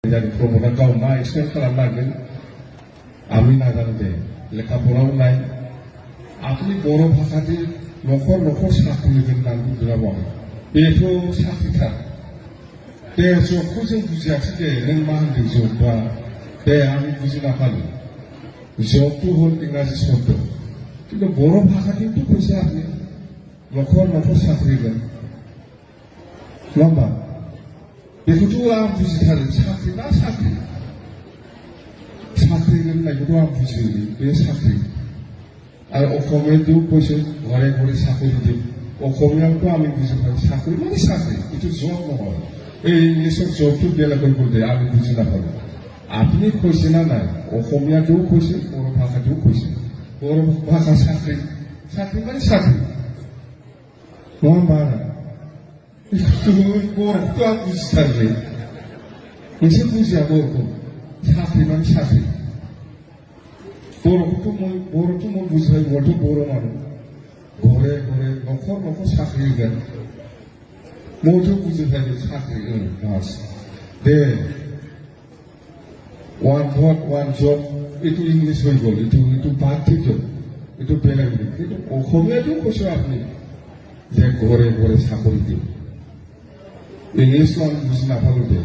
प्रमोदा गाव मा एक्सप्लेन खालामनांगोन आमी नाजानो दे लेखापড়াও নাই আপনি বড় ভাষাতে নখর নখর সাख्रि होगोन बुंदों आं बेखौ साख्रिथार दे जबखौ जों बुजियाखै दे नों मा होनदों जबा दे आं बुजिना पालो जबखौ होन इंराजि शब्द কিন্তু বড় ভাষা কিন্তু কইছে আপনি নখর নখর साख्रि होगोन नङा बेखौथ' आं बुजिथारो साख्रि ना साख्रि साख्रि होननायखौथ' आं बुजियो बे साख्रि आरो अखमियायाव কৈছে ঘরে ঘরে চাকরি দিম অসমীয়াতো আমি বুজিপাই চাকরি মানে চাকরি এটো জব নহয় এই ইংলিশৰ জবটো বেলেগকৈ বলতে আমি বুজি নাপালো আপনি কৈছে না নাই অসমীয়াটো কৈছে বড় ভাষাটো কৈছে বড় ভাষা চাকরি চাকরি মানে চাকরি নয় बर'खौथ' आं बुजिथारलै नोंसोर बुजिया बर'खौ साख्रि माने साख्रि बर'खौथ' बर'थ' बुजिबाय बर'थ' बर' मानो घरे घरे नखर नखर साख्रि होगोन मथ' बुजिबाय साख्रि बास दे वान भट वान जब एटु इंग्लिश হয়ে গেল এটু বাদ ঠিক এটু বেলেগ কিন্তু অসমীয়াটো কৈছো আপনি যে ঘরে ঘরে চাকৰি দিম इंग्लिश में बुझना पालो दे